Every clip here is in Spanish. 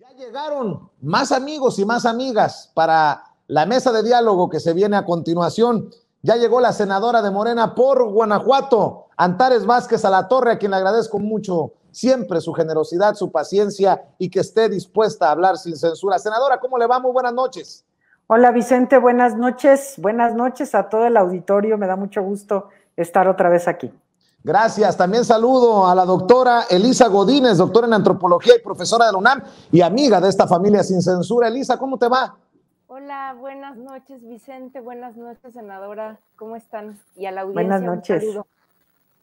Ya llegaron más amigos y más amigas para la mesa de diálogo que se viene a continuación. Ya llegó la senadora de Morena por Guanajuato, Antares Vázquez Alatorre, a quien le agradezco mucho siempre su generosidad, su paciencia y que esté dispuesta a hablar sin censura. Senadora, ¿cómo le va? Muy buenas noches. Hola Vicente, buenas noches a todo el auditorio, me da mucho gusto estar otra vez aquí. Gracias, también saludo a la doctora Elisa Godínez, doctora en antropología y profesora de la UNAM y amiga de esta familia sin censura. Elisa, ¿cómo te va? Hola, buenas noches Vicente, buenas noches senadora, ¿cómo están? Y a la audiencia buenas noches. Un saludo.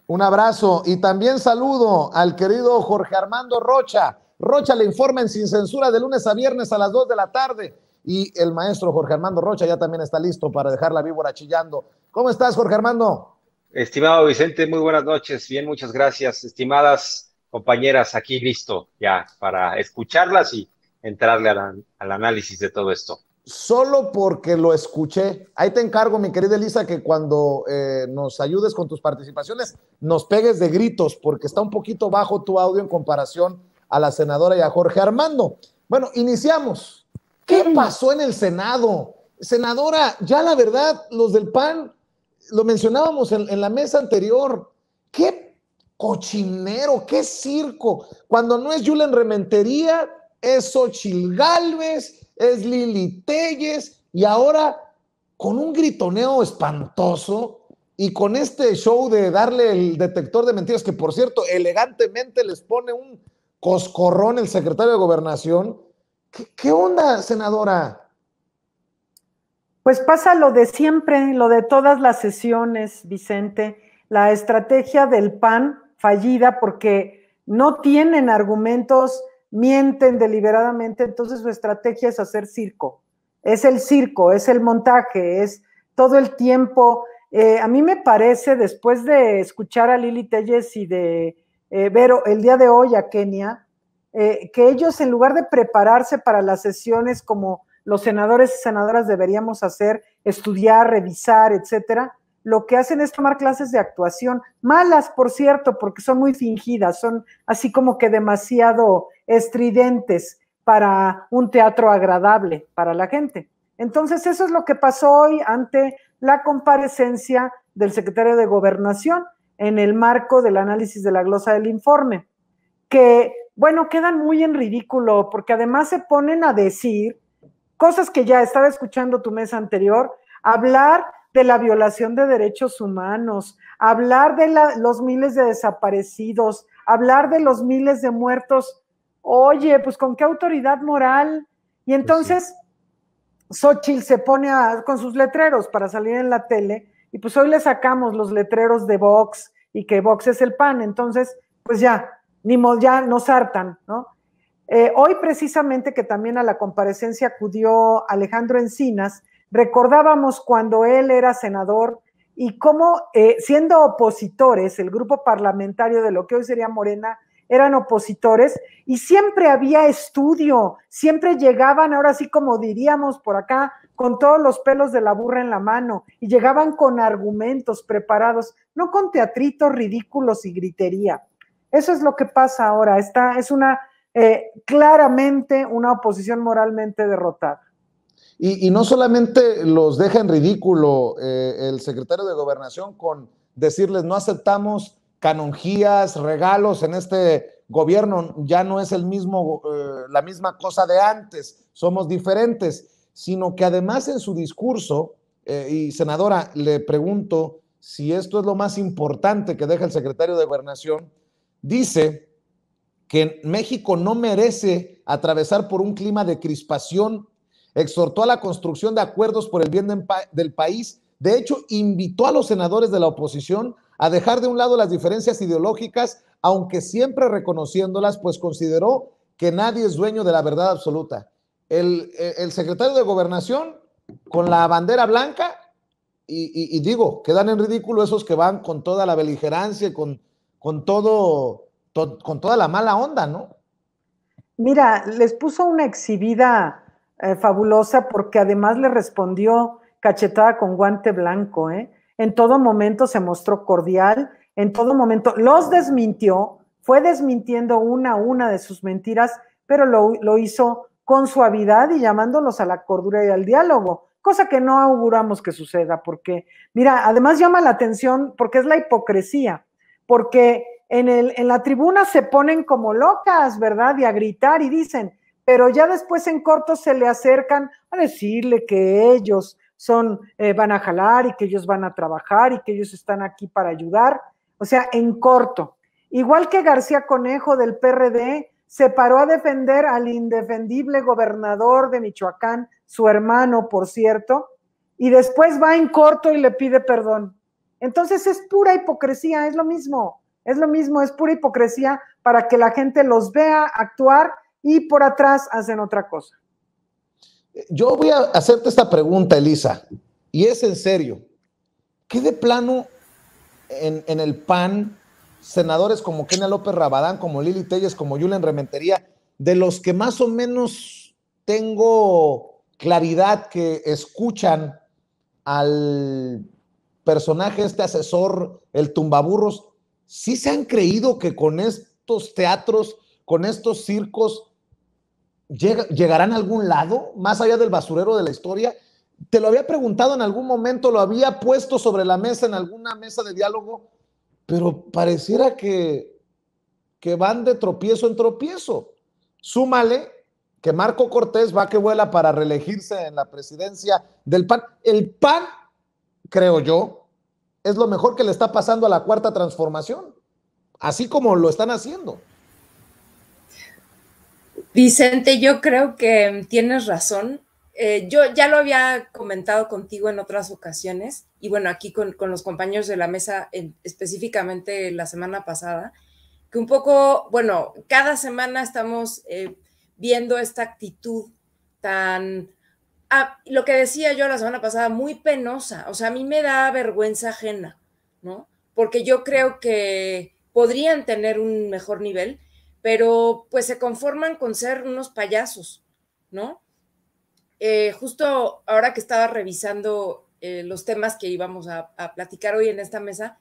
Un abrazo y también saludo al querido Jorge Armando Rocha. Rocha le informa en Sin Censura de lunes a viernes a las 2 de la tarde y el maestro Jorge Armando Rocha ya también está listo para dejar la víbora chillando. ¿Cómo estás, Jorge Armando? Estimado Vicente, muy buenas noches. Bien, muchas gracias. Estimadas compañeras, aquí listo ya para escucharlas y entrarle al análisis de todo esto. Solo porque lo escuché. Ahí te encargo, mi querida Elisa, que cuando nos ayudes con tus participaciones, nos pegues de gritos, porque está un poquito bajo tu audio en comparación a la senadora y a Jorge Armando. Bueno, iniciamos. ¿Qué pasó en el Senado? Senadora, ya la verdad, los del PAN, lo mencionábamos en la mesa anterior, qué cochinero, qué circo. Cuando no es Julen Rementería, es Xochitl Gálvez, es Lili Téllez, y ahora con un gritoneo espantoso y con este show de darle el detector de mentiras, que por cierto, elegantemente les pone un coscorrón el secretario de Gobernación. ¿Qué onda, senadora? Pues pasa lo de siempre, lo de todas las sesiones, Vicente, la estrategia del PAN fallida porque no tienen argumentos, mienten deliberadamente, entonces su estrategia es hacer circo. Es el circo, es el montaje, es todo el tiempo. A mí me parece, después de escuchar a Lili Téllez y de ver el día de hoy a Kenia, que ellos en lugar de prepararse para las sesiones como los senadores y senadoras deberíamos hacer, estudiar, revisar, etcétera, lo que hacen es tomar clases de actuación, malas, por cierto, porque son muy fingidas, son así como que demasiado estridentes para un teatro agradable para la gente. Entonces, eso es lo que pasó hoy ante la comparecencia del secretario de Gobernación en el marco del análisis de la glosa del informe, que, bueno, quedan muy en ridículo, porque además se ponen a decir cosas que ya estaba escuchando tu mesa anterior, hablar de la violación de derechos humanos, hablar de los miles de desaparecidos, hablar de los miles de muertos. Oye, pues ¿con qué autoridad moral? Y entonces Xochitl se pone con sus letreros para salir en la tele y pues hoy le sacamos los letreros de Vox y que Vox es el PAN, entonces pues ya, ni modo, ya nos hartan, ¿no? Hoy precisamente que también a la comparecencia acudió Alejandro Encinas, recordábamos cuando él era senador y cómo siendo opositores, el grupo parlamentario de lo que hoy sería Morena, eran opositores y siempre había estudio, siempre llegaban, ahora sí como diríamos por acá, con todos los pelos de la burra en la mano y llegaban con argumentos preparados, no con teatritos ridículos y gritería. Eso es lo que pasa ahora, es una claramente una oposición moralmente derrotada. Y no solamente los deja en ridículo el secretario de Gobernación con decirles no aceptamos canonjías, regalos en este gobierno, ya no es el mismo, la misma cosa de antes, somos diferentes, sino que además en su discurso, y senadora, le pregunto si esto es lo más importante que deja el secretario de Gobernación, dice que México no merece atravesar por un clima de crispación, exhortó a la construcción de acuerdos por el bien del país, de hecho invitó a los senadores de la oposición a dejar de un lado las diferencias ideológicas, aunque siempre reconociéndolas, pues consideró que nadie es dueño de la verdad absoluta. El secretario de Gobernación con la bandera blanca y digo, quedan en ridículo esos que van con toda la beligerancia y con toda la mala onda, ¿no? Mira, les puso una exhibida fabulosa porque además le respondió cachetada con guante blanco, ¿eh? En todo momento se mostró cordial, en todo momento los desmintió, fue desmintiendo una a una de sus mentiras, pero lo hizo con suavidad y llamándolos a la cordura y al diálogo, cosa que no auguramos que suceda, porque, mira, además llama la atención porque es la hipocresía, porque en la tribuna se ponen como locas, ¿verdad? Y a gritar y dicen, pero ya después en corto se le acercan a decirle que ellos van a jalar y que ellos van a trabajar y que ellos están aquí para ayudar, o sea, en corto. Igual que García Conejo del PRD, se paró a defender al indefendible gobernador de Michoacán, su hermano, por cierto, y después va en corto y le pide perdón. Entonces es pura hipocresía, es lo mismo, es pura hipocresía para que la gente los vea actuar y por atrás hacen otra cosa. Yo voy a hacerte esta pregunta, Elisa, y es en serio. ¿Qué de plano en el PAN, senadores como Kenia López Rabadán, como Lili Telles, como Julen Rementería, de los que más o menos tengo claridad que escuchan al personaje, este asesor, el tumbaburros, sí se han creído que con estos teatros, con estos circos, llegarán a algún lado, más allá del basurero de la historia? Te lo había preguntado en algún momento, lo había puesto sobre la mesa en alguna mesa de diálogo, pero pareciera que van de tropiezo en tropiezo. Súmale que Marco Cortés va que vuela para reelegirse en la presidencia del PAN. El PAN, creo yo, es lo mejor que le está pasando a la Cuarta Transformación, así como lo están haciendo. Vicente, yo creo que tienes razón. Yo ya lo había comentado contigo en otras ocasiones y bueno, aquí con los compañeros de la mesa, específicamente la semana pasada, que un poco, bueno, cada semana estamos viendo esta actitud tan, lo que decía yo la semana pasada, muy penosa. O sea, a mí me da vergüenza ajena, ¿no? Porque yo creo que podrían tener un mejor nivel, pero pues se conforman con ser unos payasos, ¿no? Justo ahora que estaba revisando los temas que íbamos a platicar hoy en esta mesa,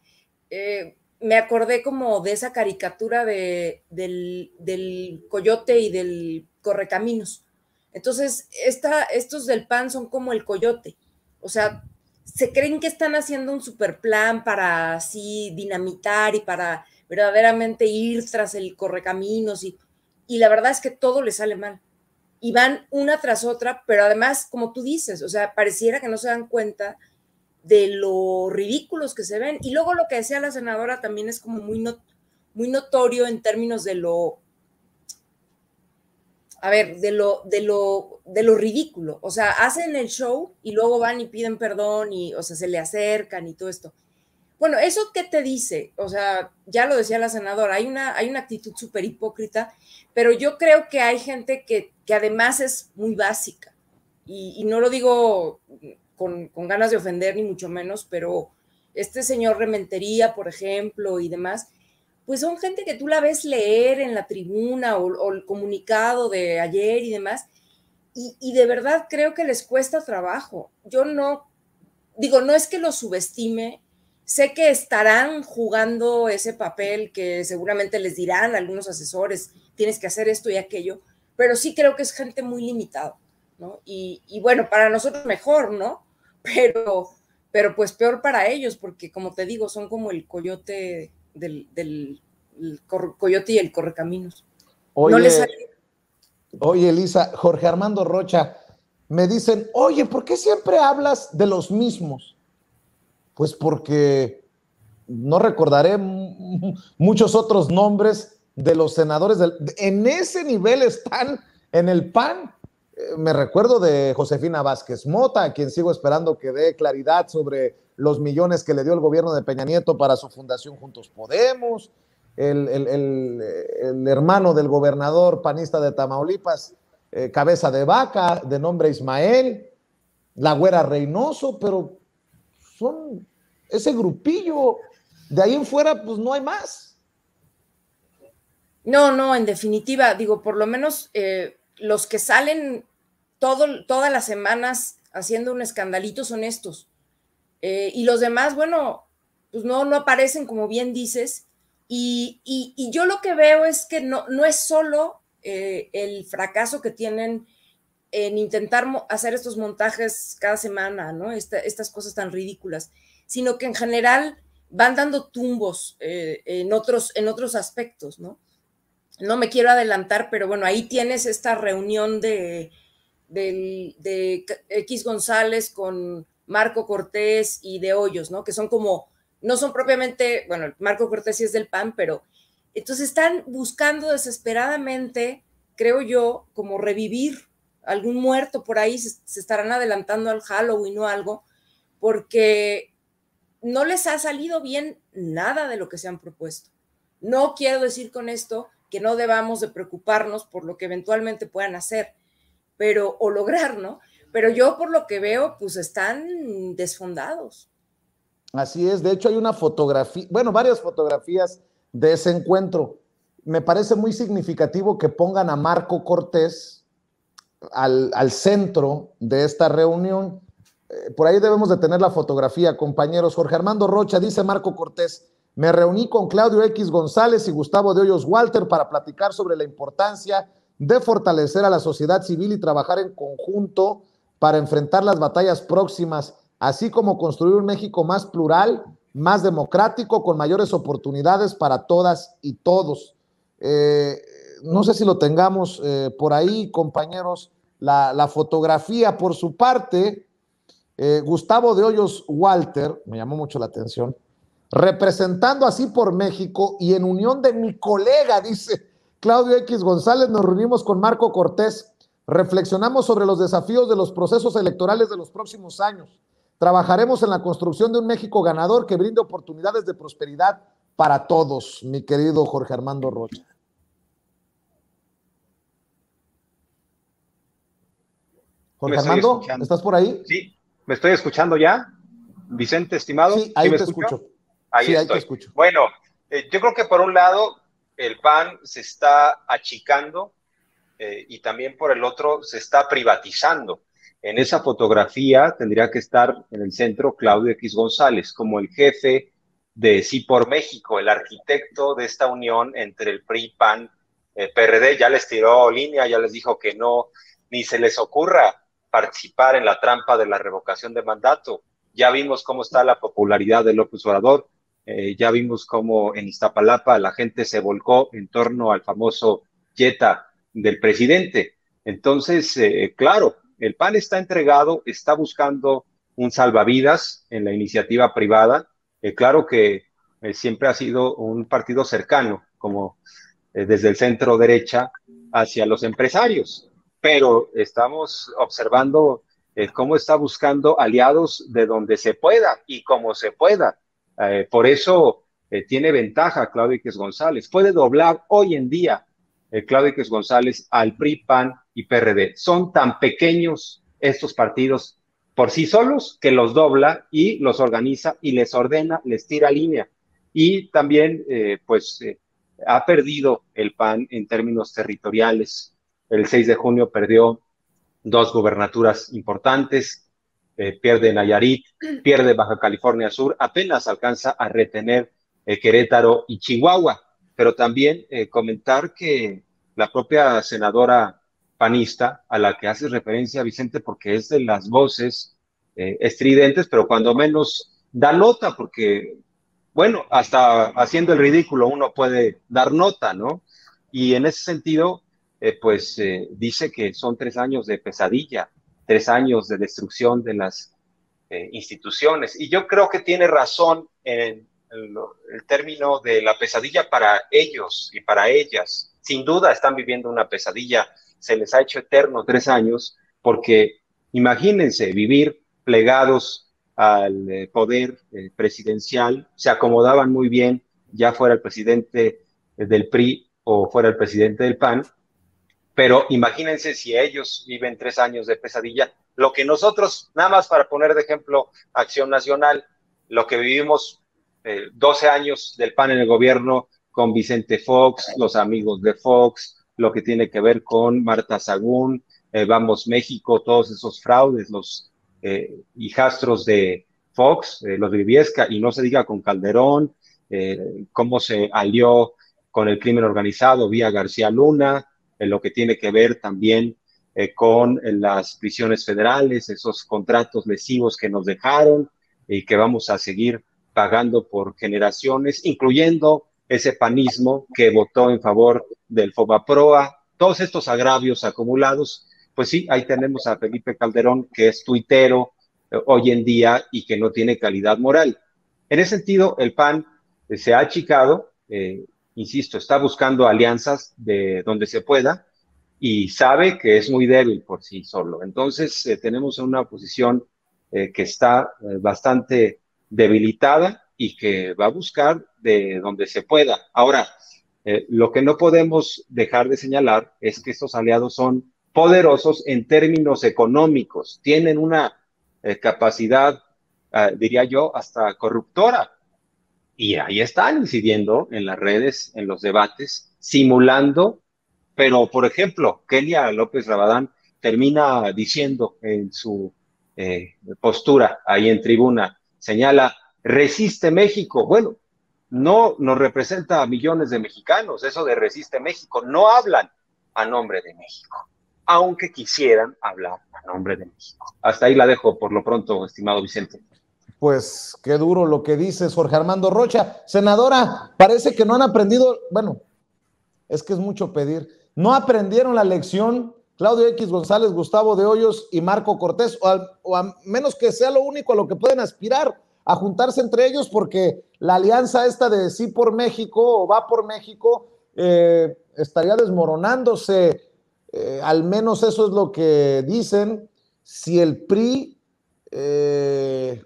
me acordé como de esa caricatura del coyote y del correcaminos. Entonces, estos del PAN son como el coyote, o sea, se creen que están haciendo un super plan para así dinamitar y para verdaderamente ir tras el correcaminos y la verdad es que todo les sale mal. Y van una tras otra, pero además, como tú dices, o sea, pareciera que no se dan cuenta de lo ridículos que se ven. Y luego lo que decía la senadora también es como muy notorio en términos de lo, a ver, de lo ridículo. O sea, hacen el show y luego van y piden perdón y, o sea, se le acercan y todo esto. Bueno, ¿eso qué te dice? O sea, ya lo decía la senadora, hay una actitud súper hipócrita, pero yo creo que hay gente que además es muy básica. Y no lo digo con ganas de ofender, ni mucho menos, pero este señor Rementería, por ejemplo, y demás, pues son gente que tú la ves leer en la tribuna o el comunicado de ayer y demás, y de verdad creo que les cuesta trabajo. Yo no, digo, no es que lo subestime, sé que estarán jugando ese papel que seguramente les dirán algunos asesores, tienes que hacer esto y aquello, pero sí creo que es gente muy limitada, ¿no? Y bueno, para nosotros mejor, ¿no? Pero pues peor para ellos, porque como te digo, son como el coyote el coyote y el correcaminos. Oye, no les sale... Oye, Elisa, Jorge Armando Rocha, me dicen, oye, ¿por qué siempre hablas de los mismos? Pues porque no recordaré muchos otros nombres de los senadores. En ese nivel están en el PAN. Me recuerdo de Josefina Vázquez Mota, a quien sigo esperando que dé claridad sobre los millones que le dio el gobierno de Peña Nieto para su fundación Juntos Podemos. El hermano del gobernador panista de Tamaulipas, cabeza de vaca, de nombre Ismael, la Güera Reynoso, pero son ese grupillo. De ahí en fuera, pues no hay más. No, en definitiva, digo, por lo menos los que salen todas las semanas haciendo un escandalito son estos. Y los demás, bueno, pues no aparecen, como bien dices. Y yo lo que veo es que no es solo el fracaso que tienen en intentar hacer estos montajes cada semana, ¿no? Estas cosas tan ridículas, sino que en general van dando tumbos en otros aspectos, ¿no? No me quiero adelantar, pero bueno, ahí tienes esta reunión de X González con Marco Cortés y de Hoyos, ¿no? Que son como, no son propiamente, bueno, Marco Cortés sí es del PAN, pero entonces están buscando desesperadamente, creo yo, como revivir algún muerto por ahí, se estarán adelantando al Halloween o algo, porque no les ha salido bien nada de lo que se han propuesto. No quiero decir con esto que no debamos de preocuparnos por lo que eventualmente puedan hacer, pero, o lograr, ¿no? Pero yo por lo que veo, pues están desfondados. Así es, de hecho hay una fotografía, bueno, varias fotografías de ese encuentro. Me parece muy significativo que pongan a Marco Cortés al centro de esta reunión. Por ahí debemos de tener la fotografía, compañeros. Jorge Armando Rocha, dice Marco Cortés: me reuní con Claudio X González y Gustavo de Hoyos Walter para platicar sobre la importancia de fortalecer a la sociedad civil y trabajar en conjunto para enfrentar las batallas próximas, así como construir un México más plural, más democrático, con mayores oportunidades para todas y todos. No sé si lo tengamos por ahí, compañeros, la fotografía. Por su parte, Gustavo de Hoyos Walter, me llamó mucho la atención, representando así por México y en unión de mi colega, dice Claudio X González, nos reunimos con Marco Cortés, reflexionamos sobre los desafíos de los procesos electorales de los próximos años, trabajaremos en la construcción de un México ganador que brinde oportunidades de prosperidad para todos, mi querido Jorge Armando Rocha. Jorge Armando, ¿estás por ahí? Sí, ¿me estoy escuchando ya? Vicente, estimado. Sí, ahí ¿Sí te escucho. Ahí sí, estoy. Ahí te escucho. Bueno, yo creo que por un lado el PAN se está achicando y también por el otro se está privatizando. En esa fotografía tendría que estar en el centro Claudio X González como el jefe de Sí por México, el arquitecto de esta unión entre el PRI, PAN, PRD. Ya les tiró línea, ya les dijo que no, ni se les ocurra participar en la trampa de la revocación de mandato. Ya vimos cómo está la popularidad de López Obrador, ya vimos cómo en Iztapalapa la gente se volcó en torno al famoso Jetta del presidente. Entonces, claro, el PAN está entregado, está buscando un salvavidas en la iniciativa privada. Claro que siempre ha sido un partido cercano, como desde el centro derecha hacia los empresarios, pero estamos observando cómo está buscando aliados de donde se pueda y como se pueda. Por eso tiene ventaja Claudio X González. Puede doblar hoy en día Claudio X González al PRI, PAN y PRD. Son tan pequeños estos partidos por sí solos que los dobla y los organiza y les ordena, les tira línea. Y también, ha perdido el PAN en términos territoriales. El 6 de junio perdió 2 gubernaturas importantes, pierde Nayarit, pierde Baja California Sur, apenas alcanza a retener Querétaro y Chihuahua. Pero también comentar que la propia senadora panista, a la que hace referencia Vicente, porque es de las voces estridentes, pero cuando menos da nota, porque, bueno, hasta haciendo el ridículo uno puede dar nota, ¿no? Y en ese sentido, dice que son 3 años de pesadilla, 3 años de destrucción de las instituciones. Y yo creo que tiene razón en el término de la pesadilla para ellos y para ellas. Sin duda están viviendo una pesadilla, se les ha hecho eterno 3 años, porque imagínense vivir plegados al poder presidencial, se acomodaban muy bien, ya fuera el presidente del PRI o fuera el presidente del PAN, pero imagínense si ellos viven 3 años de pesadilla, lo que nosotros, nada más para poner de ejemplo Acción Nacional, lo que vivimos 12 años del PAN en el gobierno con Vicente Fox, los amigos de Fox, lo que tiene que ver con Marta Sagún, Vamos México, todos esos fraudes, los hijastros de Fox, los de Briviesca, y no se diga con Calderón, cómo se alió con el crimen organizado vía García Luna, en lo que tiene que ver también con las prisiones federales, esos contratos lesivos que nos dejaron y que vamos a seguir pagando por generaciones, incluyendo ese panismo que votó en favor del Fobaproa, todos estos agravios acumulados. Pues sí, ahí tenemos a Felipe Calderón, que es tuitero hoy en día y que no tiene calidad moral. En ese sentido, el PAN se ha achicado, insisto, está buscando alianzas de donde se pueda y sabe que es muy débil por sí solo. Entonces, tenemos una posición que está bastante debilitada y que va a buscar de donde se pueda. Ahora, lo que no podemos dejar de señalar es que estos aliados son poderosos en términos económicos, tienen una capacidad, diría yo, hasta corruptora. Y ahí están incidiendo en las redes, en los debates, simulando, pero por ejemplo, Kelia López Rabadán termina diciendo en su postura ahí en tribuna, señala, resiste México. Bueno, no nos representa a millones de mexicanos, eso de resiste México, no hablan a nombre de México, aunque quisieran hablar a nombre de México. Hasta ahí la dejo por lo pronto, estimado Vicente. Pues qué duro lo que dices, Jorge Armando Rocha. Senadora, parece que no han aprendido, bueno, es que es mucho pedir, no aprendieron la lección Claudio X González, Gustavo de Hoyos y Marco Cortés, o a menos que sea lo único a lo que pueden aspirar, a juntarse entre ellos, porque la alianza esta de sí por México o va por México estaría desmoronándose, al menos eso es lo que dicen. Si el PRI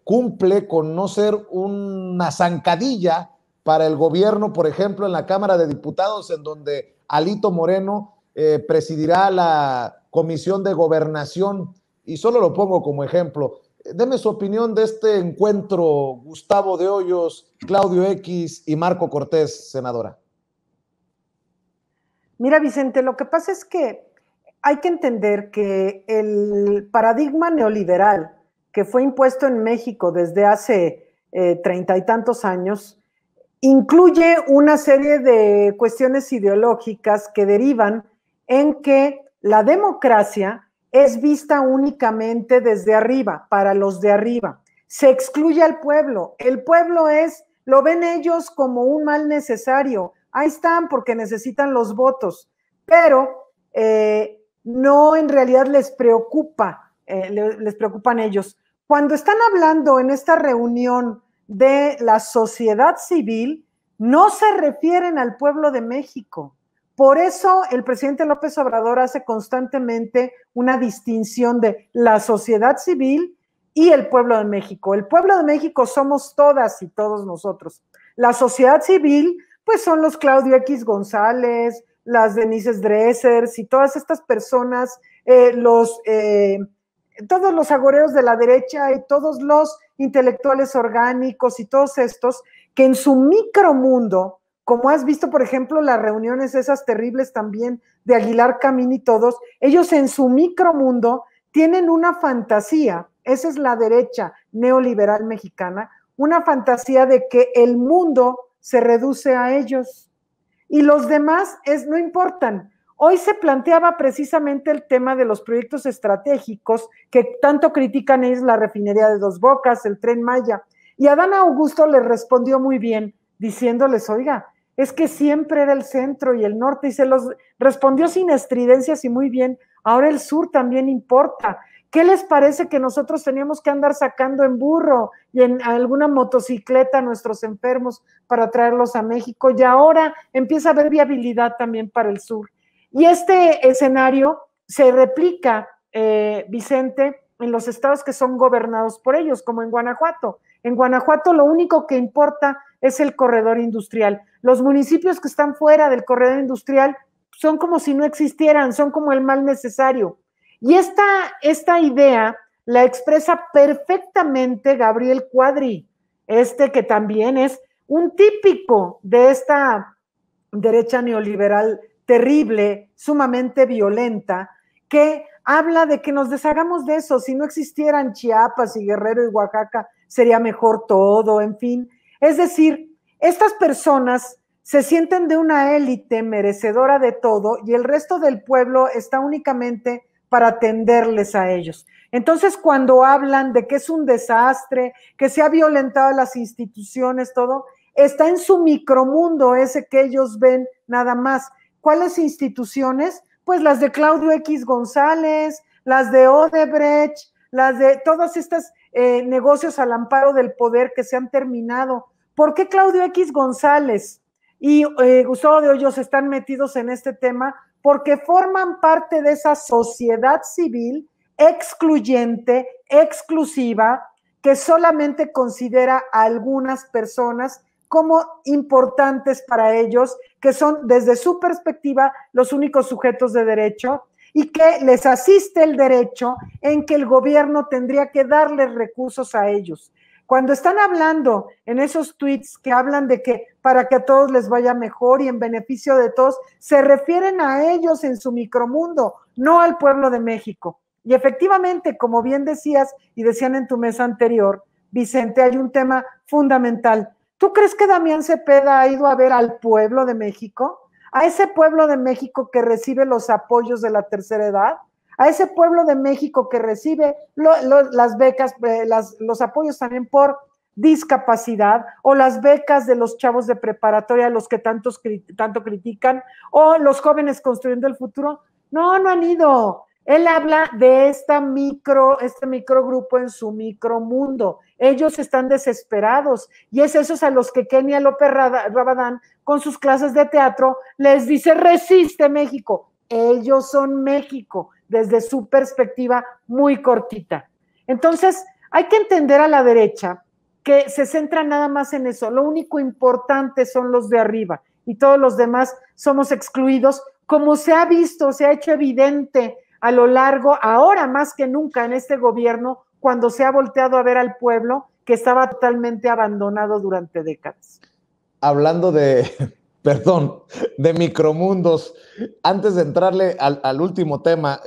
cumple con no ser una zancadilla para el gobierno, por ejemplo, en la Cámara de Diputados, en donde Alito Moreno presidirá la Comisión de Gobernación, y solo lo pongo como ejemplo. Deme su opinión de este encuentro, Gustavo de Hoyos, Claudio X y Marco Cortés, senadora. Mira, Vicente, lo que pasa es que hay que entender que el paradigma neoliberal que fue impuesto en México desde hace 30 y tantos años incluye una serie de cuestiones ideológicas que derivan en que la democracia es vista únicamente desde arriba, para los de arriba. Se excluye al pueblo. El pueblo lo ven ellos como un mal necesario. Ahí están porque necesitan los votos, pero no en realidad les preocupan ellos. Cuando están hablando en esta reunión de la sociedad civil, no se refieren al pueblo de México. Por eso el presidente López Obrador hace constantemente una distinción de la sociedad civil y el pueblo de México. El pueblo de México somos todas y todos nosotros. La sociedad civil, pues son los Claudio X González, las Denise Dressers y todas estas personas, todos los agoreros de la derecha y todos los intelectuales orgánicos y todos estos que en su micromundo, como has visto, por ejemplo, las reuniones esas terribles también de Aguilar Camín y todos, ellos en su micromundo tienen una fantasía, esa es la derecha neoliberal mexicana, una fantasía de que el mundo se reduce a ellos y los demás no importan. Hoy se planteaba precisamente el tema de los proyectos estratégicos que tanto critican ellos, la refinería de Dos Bocas, el Tren Maya, y Adán Augusto les respondió muy bien, diciéndoles, oiga, es que siempre era el centro y el norte, y se los respondió sin estridencias y muy bien, ahora el sur también importa. ¿Qué les parece que nosotros teníamos que andar sacando en burro y en alguna motocicleta a nuestros enfermos para traerlos a México? Y ahora empieza a haber viabilidad también para el sur. Y este escenario se replica, Vicente, en los estados que son gobernados por ellos, como en Guanajuato. En Guanajuato lo único que importa es el corredor industrial. Los municipios que están fuera del corredor industrial son como si no existieran, son como el mal necesario. Y esta idea la expresa perfectamente Gabriel Cuadri, que también es un típico de esta derecha neoliberal terrible, sumamente violenta, que habla de que nos deshagamos de eso, si no existieran Chiapas y Guerrero y Oaxaca, sería mejor todo, en fin. Es decir, estas personas se sienten de una élite merecedora de todo y el resto del pueblo está únicamente para atenderles a ellos. Entonces, cuando hablan de que es un desastre, que se ha violentado las instituciones, todo, está en su micromundo ese que ellos ven nada más. ¿Cuáles instituciones? Pues las de Claudio X González, las de Odebrecht, las de todas estas negocios al amparo del poder que se han terminado. ¿Por qué Claudio X González y Gustavo de Hoyos están metidos en este tema? Porque forman parte de esa sociedad civil excluyente, exclusiva, que solamente considera a algunas personas como importantes para ellos, que son desde su perspectiva los únicos sujetos de derecho y que les asiste el derecho en que el gobierno tendría que darles recursos a ellos. Cuando están hablando en esos tweets que hablan de que para que a todos les vaya mejor y en beneficio de todos, se refieren a ellos en su micromundo, no al pueblo de México. Y efectivamente, como bien decías y decían en tu mesa anterior, Vicente, hay un tema fundamental. ¿Tú crees que Damián Cepeda ha ido a ver al pueblo de México? ¿A ese pueblo de México que recibe los apoyos de la tercera edad? ¿A ese pueblo de México que recibe las becas, los apoyos también por discapacidad, o las becas de los chavos de preparatoria, los que tanto critican, o los jóvenes construyendo el futuro? No, no han ido. Él habla de este microgrupo en su micromundo. Ellos están desesperados y es esos a los que Kenia López Rabadán con sus clases de teatro les dice: resiste México. Ellos son México desde su perspectiva muy cortita. Entonces hay que entender a la derecha que se centra nada más en eso. Lo único importante son los de arriba y todos los demás somos excluidos, como se ha visto, se ha hecho evidente a lo largo, ahora más que nunca en este gobierno, cuando se ha volteado a ver al pueblo que estaba totalmente abandonado durante décadas. Hablando de, perdón, de micromundos, antes de entrarle al último tema,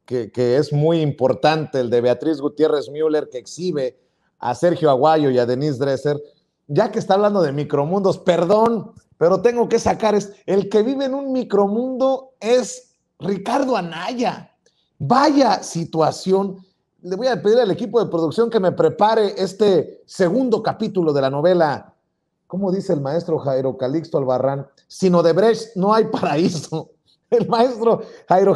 que es muy importante, el de Beatriz Gutiérrez Müller, que exhibe a Sergio Aguayo y a Denise Dresser, ya que está hablando de micromundos, perdón, pero tengo que sacar, el que vive en un micromundo es Ricardo Anaya. Vaya situación. Le voy a pedir al equipo de producción que me prepare este segundo capítulo de la novela. ¿Cómo dice el maestro Jairo Calixto Albarrán? Sin Odebrecht no hay paraíso. El maestro Jairo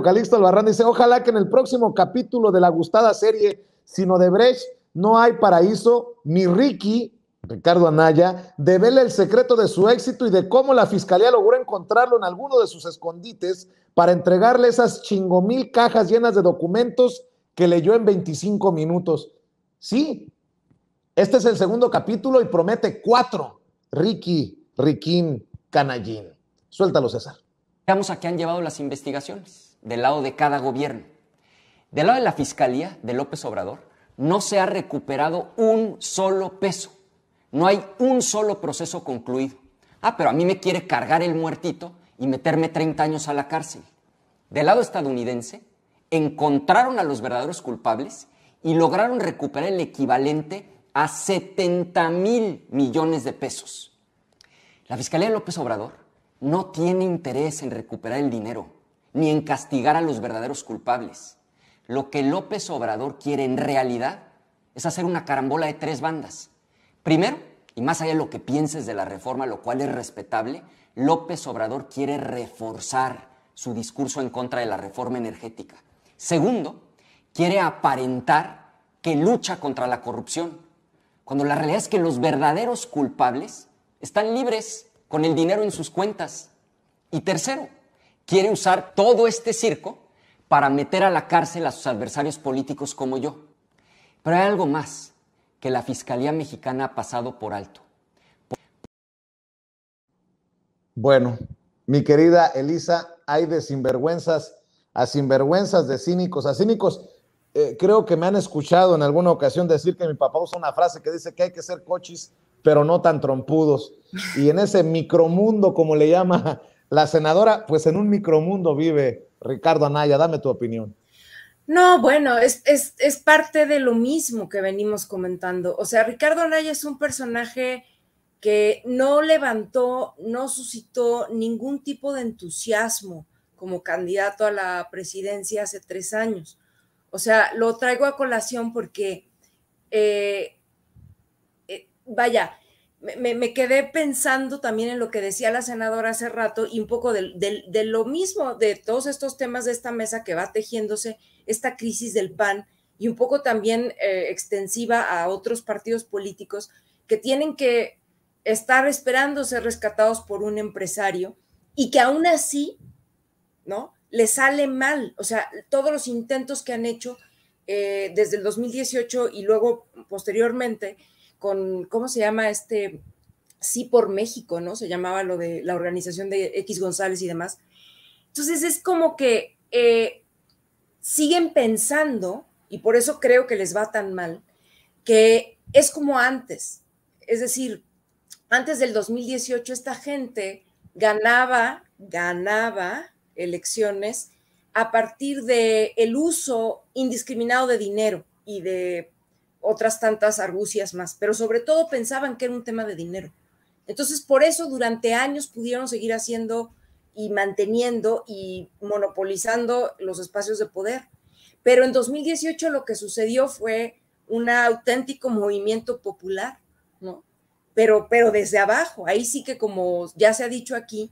Calixto Albarrán dice: ojalá que en el próximo capítulo de la gustada serie Sin Odebrecht no hay paraíso, mi Ricky, Ricardo Anaya, devela el secreto de su éxito y de cómo la fiscalía logró encontrarlo en alguno de sus escondites para entregarle esas chingomil cajas llenas de documentos que leyó en 25 minutos. Sí, este es el segundo capítulo y promete 4. Riquín, Canallín. Suéltalo, César. Veamos a qué han llevado las investigaciones del lado de cada gobierno. Del lado de la fiscalía de López Obrador, no se ha recuperado un solo peso. No hay un solo proceso concluido. Pero a mí me quiere cargar el muertito y meterme 30 años a la cárcel. Del lado estadounidense, encontraron a los verdaderos culpables y lograron recuperar el equivalente a 70,000 millones de pesos. La Fiscalía de López Obrador no tiene interés en recuperar el dinero, ni en castigar a los verdaderos culpables. Lo que López Obrador quiere en realidad es hacer una carambola de 3 bandas. Primero, y más allá de lo que pienses de la reforma, lo cual es respetable, López Obrador quiere reforzar su discurso en contra de la reforma energética. Segundo, quiere aparentar que lucha contra la corrupción, cuando la realidad es que los verdaderos culpables están libres con el dinero en sus cuentas. Y tercero, quiere usar todo este circo para meter a la cárcel a sus adversarios políticos como yo. Pero hay algo más que la Fiscalía Mexicana ha pasado por alto. Bueno, mi querida Elisa, hay de sinvergüenzas a sinvergüenzas, de cínicos a cínicos. Creo que me han escuchado en alguna ocasión decir que mi papá usa una frase que dice que hay que ser cochis, pero no tan trompudos. Y en ese micromundo, como le llama la senadora, pues en un micromundo vive Ricardo Anaya. Dame tu opinión. No, bueno, es parte de lo mismo que venimos comentando. O sea, Ricardo Anaya es un personaje que no levantó, no suscitó ningún tipo de entusiasmo como candidato a la presidencia hace 3 años. O sea, lo traigo a colación porque, vaya, me quedé pensando también en lo que decía la senadora hace rato y un poco de lo mismo, de todos estos temas de esta mesa que va tejiéndose, esta crisis del PAN y un poco también extensiva a otros partidos políticos que tienen que estar esperando ser rescatados por un empresario y que aún así, ¿no?, le sale mal. O sea, todos los intentos que han hecho desde el 2018 y luego posteriormente con, ¿cómo se llama? Sí por México, ¿no? Se llamaba lo de la organización de X González y demás. Entonces es como que siguen pensando, y por eso creo que les va tan mal, que es como antes. Es decir, antes del 2018 esta gente ganaba elecciones a partir del uso indiscriminado de dinero y de otras tantas argucias más, pero sobre todo pensaban que era un tema de dinero. Entonces, por eso durante años pudieron seguir haciendo y manteniendo y monopolizando los espacios de poder. Pero en 2018 lo que sucedió fue un auténtico movimiento popular, ¿no? Pero desde abajo, ahí sí que, como ya se ha dicho aquí,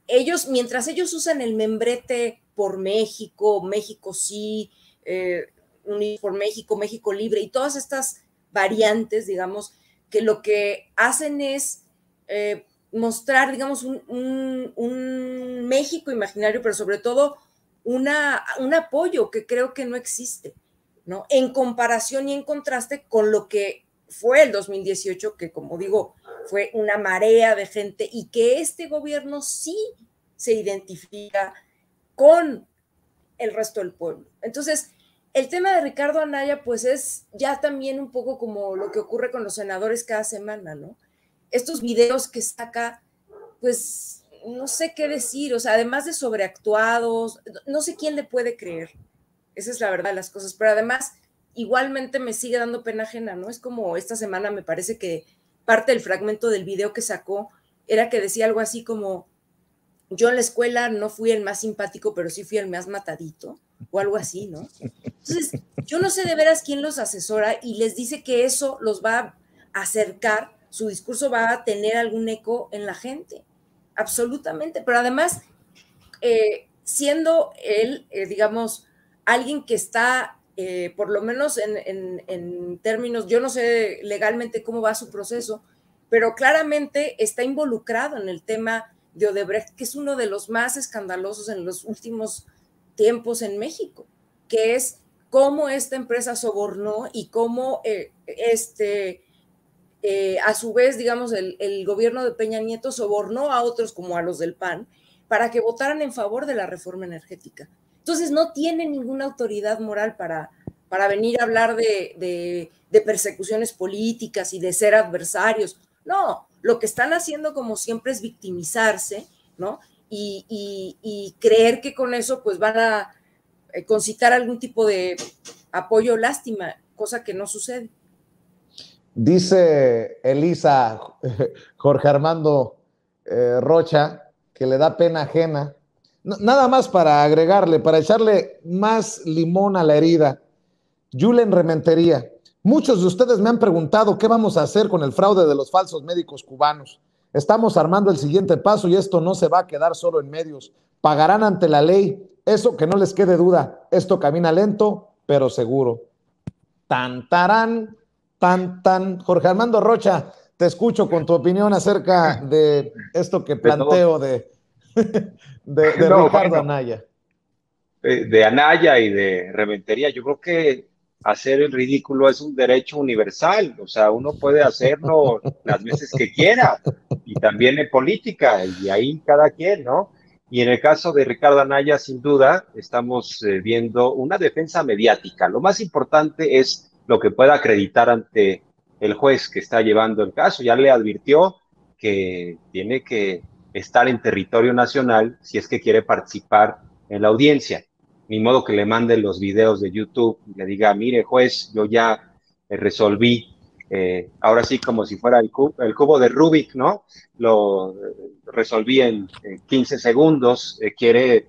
ellos, mientras ellos usan el membrete por México, México sí, Unidos por México, México Libre y todas estas variantes, digamos, que lo que hacen es mostrar, digamos, un México imaginario, pero sobre todo un apoyo que creo que no existe, ¿no? En comparación y en contraste con lo que fue el 2018, que como digo, fue una marea de gente y que este gobierno sí se identifica con el resto del pueblo. Entonces, el tema de Ricardo Anaya, pues es ya también un poco como lo que ocurre con los senadores cada semana, ¿no? Estos videos que saca, pues no sé qué decir, o sea, además de sobreactuados, no sé quién le puede creer. Esa es la verdad de las cosas, pero además igualmente me sigue dando pena ajena, ¿no? Es como esta semana me parece que parte del fragmento del video que sacó era que decía algo así como: yo en la escuela no fui el más simpático, pero sí fui el más matadito, o algo así, ¿no? Entonces, yo no sé de veras quién los asesora y les dice que eso los va a acercar, su discurso va a tener algún eco en la gente, absolutamente, pero además, siendo él, digamos, alguien que está, por lo menos en términos, yo no sé legalmente cómo va su proceso, pero claramente está involucrado en el tema de Odebrecht, que es uno de los más escandalosos en los últimos tiempos en México, que es cómo esta empresa sobornó y cómo a su vez, digamos, el gobierno de Peña Nieto sobornó a otros como a los del PAN para que votaran en favor de la reforma energética. Entonces no tiene ninguna autoridad moral para venir a hablar de persecuciones políticas y de ser adversarios. No, lo que están haciendo como siempre es victimizarse, ¿no? Y creer que con eso pues van a concitar algún tipo de apoyo o lástima, cosa que no sucede. Dice Elisa Jorge Armando Rocha que le da pena ajena. Nada más para agregarle, para echarle más limón a la herida. Julen Rementería. Muchos de ustedes me han preguntado qué vamos a hacer con el fraude de los falsos médicos cubanos. Estamos armando el siguiente paso y esto no se va a quedar solo en medios. Pagarán ante la ley. Eso que no les quede duda. Esto camina lento, pero seguro. Tan, tarán, tan, tan. Jorge Armando Rocha, te escucho con tu opinión acerca de esto que planteo de Ricardo Anaya. De Anaya y de Rementería. Yo creo que hacer el ridículo es un derecho universal, o sea, uno puede hacerlo las veces que quiera, y también en política, y ahí cada quien, ¿no? Y en el caso de Ricardo Anaya, sin duda, estamos viendo una defensa mediática. Lo más importante es lo que pueda acreditar ante el juez que está llevando el caso. Ya le advirtió que tiene que estar en territorio nacional si es que quiere participar en la audiencia. Ni modo que le mande los videos de YouTube y le diga: mire, juez, yo ya resolví ahora sí como si fuera el cubo de Rubik, ¿no? Lo resolví en 15 segundos, quiere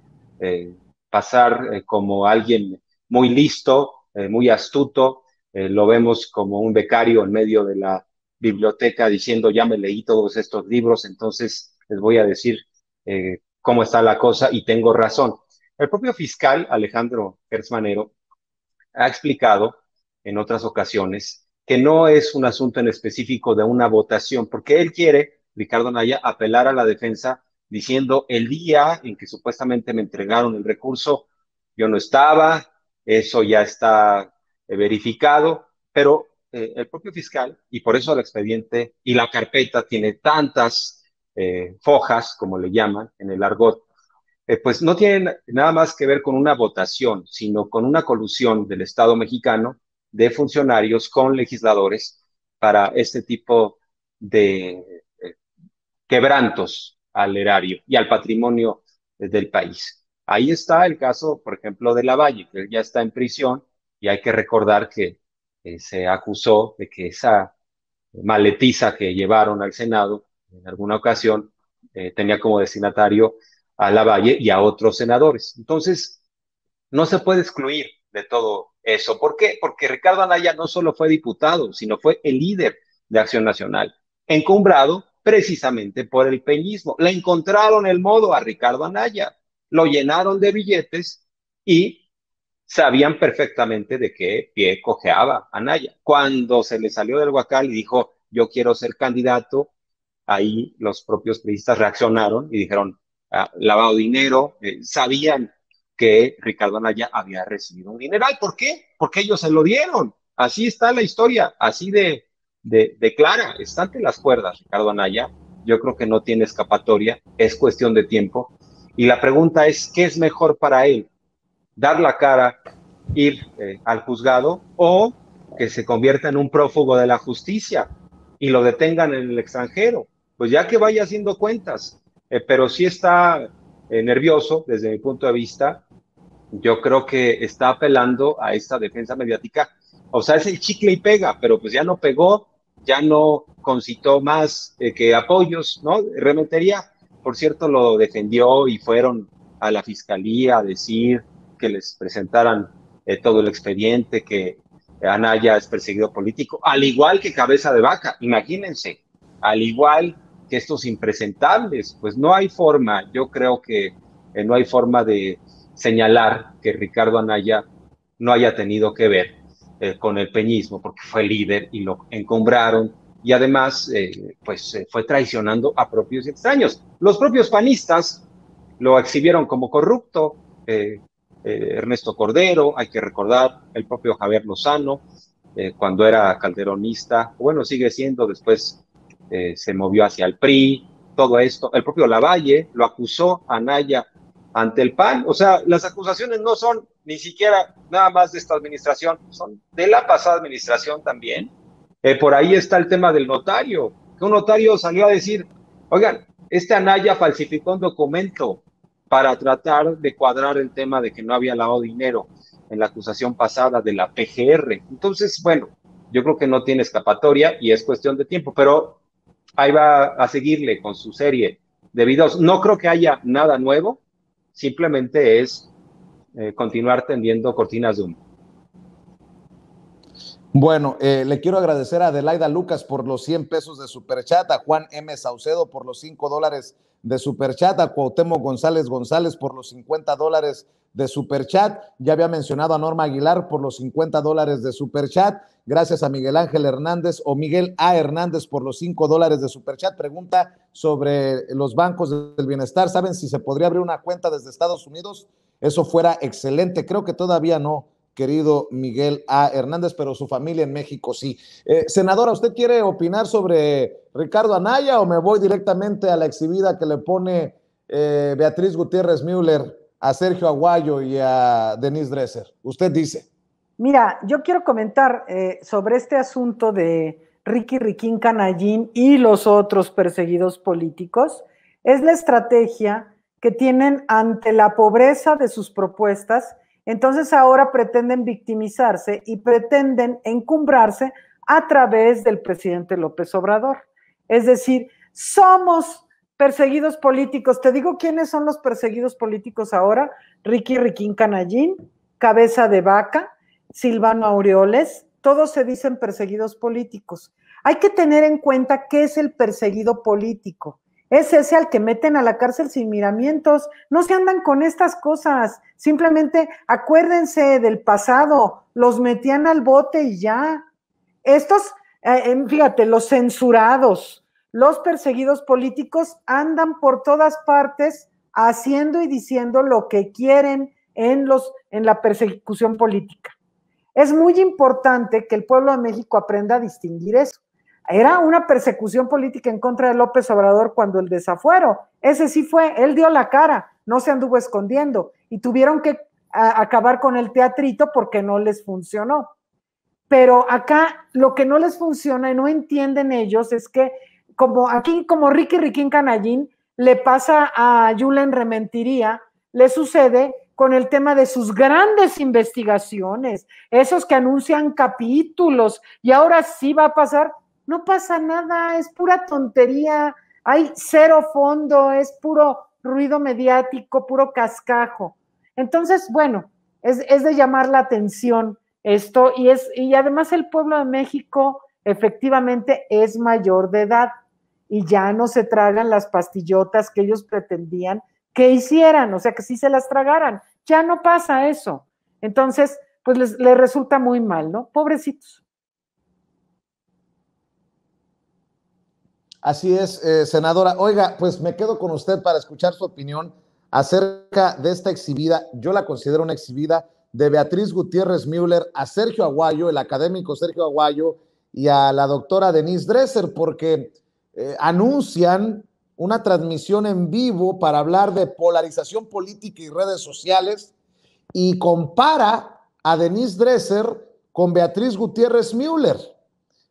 pasar como alguien muy listo, muy astuto, lo vemos como un becario en medio de la biblioteca diciendo ya me leí todos estos libros, entonces les voy a decir cómo está la cosa y tengo razón. El propio fiscal Alejandro Gersmanero ha explicado en otras ocasiones que no es un asunto en específico de una votación, porque él quiere, Ricardo Anaya, apelar a la defensa diciendo el día en que supuestamente me entregaron el recurso, yo no estaba, eso ya está verificado, pero el propio fiscal, y por eso el expediente y la carpeta tiene tantas fojas, como le llaman en el argot, pues no tienen nada más que ver con una votación, sino con una colusión del Estado mexicano de funcionarios con legisladores para este tipo de quebrantos al erario y al patrimonio del país. Ahí está el caso, por ejemplo, de Lavalle, que ya está en prisión y hay que recordar que se acusó de que esa maletiza que llevaron al Senado en alguna ocasión tenía como destinatario a Lavalle y a otros senadores. Entonces, no se puede excluir de todo eso. ¿Por qué? Porque Ricardo Anaya no solo fue diputado, sino fue el líder de Acción Nacional, encumbrado precisamente por el peñismo. Le encontraron el modo a Ricardo Anaya, lo llenaron de billetes y sabían perfectamente de qué pie cojeaba Anaya. Cuando se le salió del huacal y dijo, yo quiero ser candidato, ahí los propios periodistas reaccionaron y dijeron, lavado dinero, sabían que Ricardo Anaya había recibido un dineral. ¿Por qué? Porque ellos se lo dieron. Así está la historia, así de clara. Está ante las cuerdas, Ricardo Anaya. Yo creo que no tiene escapatoria, es cuestión de tiempo. Y la pregunta es, ¿qué es mejor para él? ¿Dar la cara, ir al juzgado o que se convierta en un prófugo de la justicia y lo detengan en el extranjero? Pues ya que vaya haciendo cuentas, pero sí está nervioso desde mi punto de vista. Yo creo que está apelando a esta defensa mediática. O sea, es el chicle y pega, pero pues ya no pegó, ya no concitó más que apoyos, ¿no? Rementería, por cierto, lo defendió y fueron a la fiscalía a decir que les presentaran todo el expediente, que Anaya es perseguido político, al igual que Cabeza de Vaca, imagínense, al igual que estos impresentables, pues no hay forma, yo creo que no hay forma de señalar que Ricardo Anaya no haya tenido que ver con el peñismo, porque fue líder y lo encumbraron y además fue traicionando a propios y extraños. Los propios panistas lo exhibieron como corrupto, Ernesto Cordero, hay que recordar, el propio Javier Lozano, cuando era calderonista, bueno, sigue siendo, después se movió hacia el PRI, todo esto, el propio Lavalle lo acusó a Anaya ante el PAN. O sea, las acusaciones no son ni siquiera nada más de esta administración, son de la pasada administración también. Por ahí está el tema del notario, que un notario salió a decir, oigan, este Anaya falsificó un documento para tratar de cuadrar el tema de que no había lavado dinero en la acusación pasada de la PGR. Entonces, bueno, yo creo que no tiene escapatoria y es cuestión de tiempo, pero ahí va a seguirle con su serie de videos. No creo que haya nada nuevo, simplemente es continuar tendiendo cortinas de humo. Bueno, le quiero agradecer a Adelaida Lucas por los 100 pesos de superchat, a Juan M. Saucedo por los $5 de superchat, a Cuauhtémoc González González por los $50 de superchat. Ya había mencionado a Norma Aguilar por los $50 de superchat. Gracias a Miguel Ángel Hernández o Miguel A. Hernández por los $5 de superchat. Pregunta sobre los bancos del bienestar. ¿Saben si se podría abrir una cuenta desde Estados Unidos? Eso fuera excelente. Creo que todavía no, querido Miguel A. Hernández, pero su familia en México sí. Senadora, ¿usted quiere opinar sobre Ricardo Anaya o me voy directamente a la exhibida que le pone Beatriz Gutiérrez Müller a Sergio Aguayo y a Denise Dresser? Usted dice. Mira, yo quiero comentar sobre este asunto de Riquín Canallín y los otros perseguidos políticos. Es la estrategia que tienen ante la pobreza de sus propuestas. Entonces ahora pretenden victimizarse y pretenden encumbrarse a través del presidente López Obrador. Es decir, somos perseguidos políticos. Te digo quiénes son los perseguidos políticos ahora: Riquín Canallín, Cabeza de Vaca, Silvano Aureoles, todos se dicen perseguidos políticos. Hay que tener en cuenta qué es el perseguido político. Es ese al que meten a la cárcel sin miramientos. No se andan con estas cosas. Simplemente acuérdense del pasado. Los metían al bote y ya. Estos, fíjate, los censurados, los perseguidos políticos andan por todas partes haciendo y diciendo lo que quieren en la persecución política. Es muy importante que el pueblo de México aprenda a distinguir eso. Era una persecución política en contra de López Obrador cuando el desafuero, ese sí fue, él dio la cara, no se anduvo escondiendo y tuvieron que acabar con el teatrito porque no les funcionó. Pero acá lo que no les funciona y no entienden ellos es que como Riquín Canallín le pasa a Yulen Rementiría, le sucede con el tema de sus grandes investigaciones, esos que anuncian capítulos y ahora sí va a pasar. No pasa nada, es pura tontería, hay cero fondo, es puro ruido mediático, puro cascajo. Entonces, bueno, es de llamar la atención esto y además el pueblo de México efectivamente es mayor de edad y ya no se tragan las pastillotas que ellos pretendían que hicieran, o sea, que sí se las tragaran. Ya no pasa eso. Entonces, pues les resulta muy mal, ¿no? Pobrecitos. Así es, senadora. Oiga, pues me quedo con usted para escuchar su opinión acerca de esta exhibida, yo la considero una exhibida, de Beatriz Gutiérrez Müller a Sergio Aguayo, el académico Sergio Aguayo, y a la doctora Denise Dresser, porque anuncian una transmisión en vivo para hablar de polarización política y redes sociales, y compara a Denise Dresser con Beatriz Gutiérrez Müller.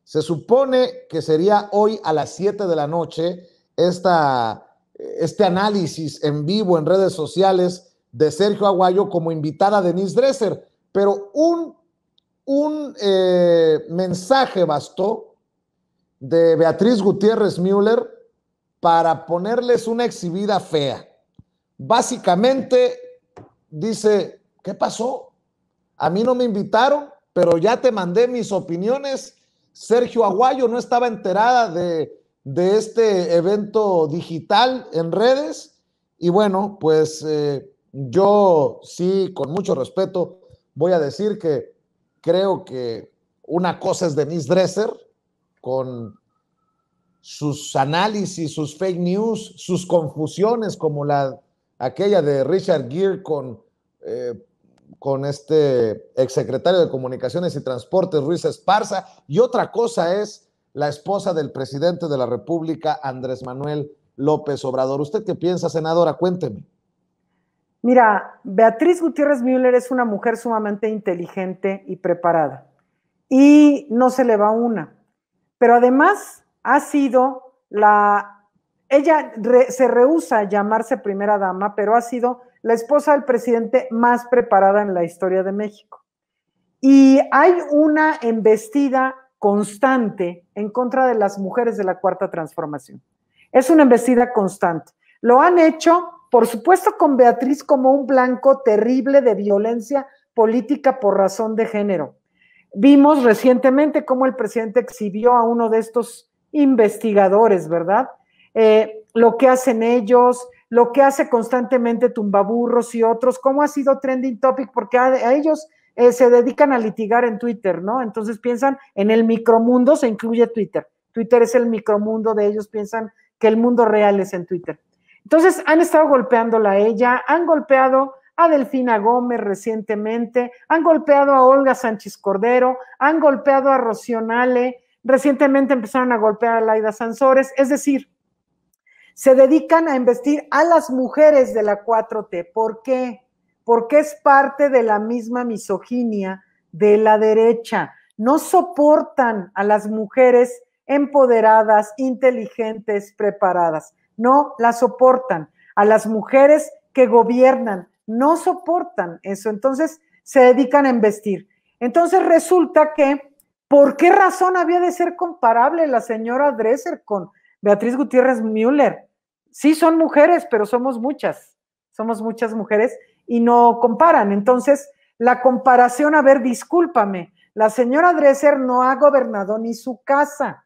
Se supone que sería hoy a las 7 de la noche este análisis en vivo en redes sociales de Sergio Aguayo como invitada a Denise Dresser, pero un mensaje bastó de Beatriz Gutiérrez Müller para ponerles una exhibida fea. Básicamente dice, ¿qué pasó? A mí no me invitaron, pero ya te mandé mis opiniones. Sergio Aguayo no estaba enterada de este evento digital en redes. Y bueno, pues yo sí, con mucho respeto, voy a decir que creo que una cosa es Denise Dresser con sus análisis, sus fake news, sus confusiones, como aquella de Richard Gere con este exsecretario de Comunicaciones y Transportes, Ruiz Esparza, y otra cosa es la esposa del presidente de la República, Andrés Manuel López Obrador. ¿Usted qué piensa, senadora? Cuénteme. Mira, Beatriz Gutiérrez Müller es una mujer sumamente inteligente y preparada, y no se le va una, pero además ha sido ella se rehúsa a llamarse primera dama, pero ha sido la esposa del presidente más preparada en la historia de México. Y hay una embestida constante en contra de las mujeres de la Cuarta Transformación. Es una embestida constante. Lo han hecho, por supuesto, con Beatriz como un blanco terrible de violencia política por razón de género. Vimos recientemente cómo el presidente exhibió a uno de estos investigadores, ¿verdad? Lo que hacen ellos, lo que hace constantemente Tumbaburros y otros, cómo ha sido trending topic, porque a ellos se dedican a litigar en Twitter, ¿no? Entonces piensan en el micromundo, se incluye Twitter. Twitter es el micromundo de ellos, piensan que el mundo real es en Twitter. Entonces han estado golpeándola a ella, han golpeado a Delfina Gómez recientemente, han golpeado a Olga Sánchez Cordero, han golpeado a Rocío Nale, recientemente empezaron a golpear a Laida Sansores, es decir, se dedican a embestir a las mujeres de la 4T. ¿Por qué? Porque es parte de la misma misoginia de la derecha. No soportan a las mujeres empoderadas, inteligentes, preparadas. No las soportan. A las mujeres que gobiernan, no soportan eso. Entonces se dedican a embestir. Entonces resulta que ¿Por qué razón había de ser comparable la señora Dresser con Beatriz Gutiérrez Müller? Sí son mujeres, pero somos muchas mujeres y no comparan. Entonces, la comparación, a ver, discúlpame, la señora Dresser no ha gobernado ni su casa,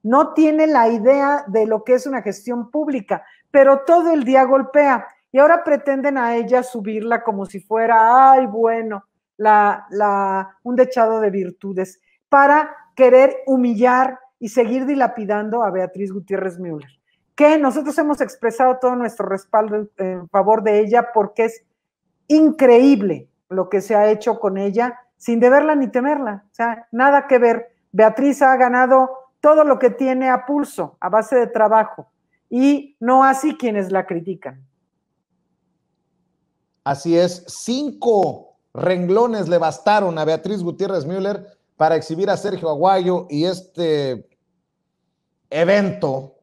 no tiene la idea de lo que es una gestión pública, pero todo el día golpea y ahora pretenden a ella subirla como si fuera, ay, bueno, un dechado de virtudes, para querer humillar y seguir dilapidando a Beatriz Gutiérrez Müller, que nosotros hemos expresado todo nuestro respaldo en favor de ella porque es increíble lo que se ha hecho con ella sin deberla ni temerla, o sea, nada que ver. Beatriz ha ganado todo lo que tiene a pulso, a base de trabajo, y no así quienes la critican. Así es, 5 renglones le bastaron a Beatriz Gutiérrez Müller para exhibir a Sergio Aguayo y este evento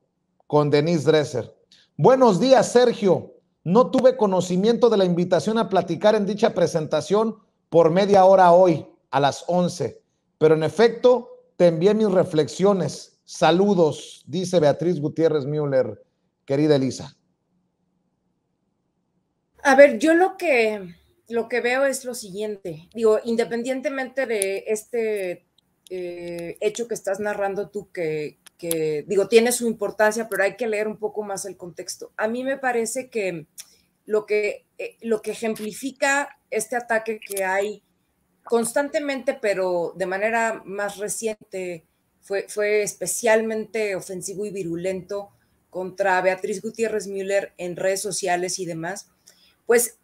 con Denise Dresser. Buenos días, Sergio. No tuve conocimiento de la invitación a platicar en dicha presentación por media hora hoy, a las 11, pero en efecto te envié mis reflexiones. Saludos, dice Beatriz Gutiérrez Müller, querida Elisa. A ver, yo lo que veo es lo siguiente. Digo, independientemente de este hecho que estás narrando tú, que digo, tiene su importancia, pero hay que leer un poco más el contexto. A mí me parece que lo que ejemplifica este ataque que hay constantemente, pero de manera más reciente, fue especialmente ofensivo y virulento contra Beatriz Gutiérrez Müller en redes sociales y demás. Pues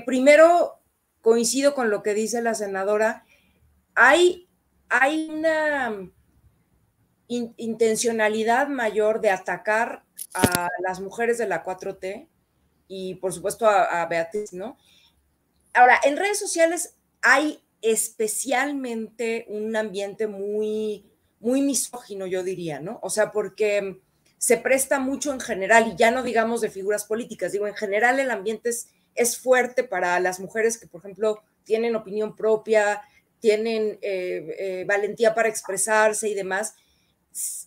primero coincido con lo que dice la senadora, hay una intencionalidad mayor de atacar a las mujeres de la 4T y por supuesto a Beatriz, ¿no? Ahora, en redes sociales hay especialmente un ambiente muy, muy misógino, yo diría, ¿no? O sea, porque se presta mucho en general, y ya no digamos de figuras políticas, digo, en general el ambiente es fuerte para las mujeres que, por ejemplo, tienen opinión propia, tienen valentía para expresarse y demás,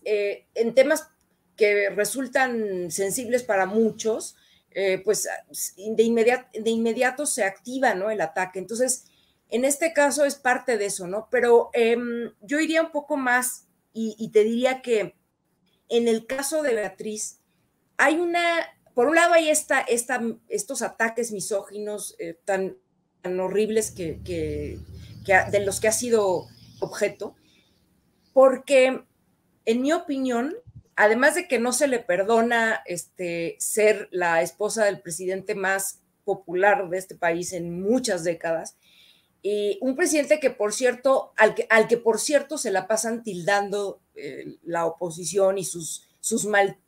en temas que resultan sensibles para muchos, pues de inmediato se activa, ¿no?, el ataque. Entonces, en este caso es parte de eso, ¿no? Pero yo iría un poco más y te diría que en el caso de Beatriz, hay por un lado hay estos ataques misóginos tan horribles de los que ha sido objeto, porque en mi opinión, además de que no se le perdona ser la esposa del presidente más popular de este país en muchas décadas, y un presidente que, por cierto, al que por cierto se la pasan tildando la oposición y sus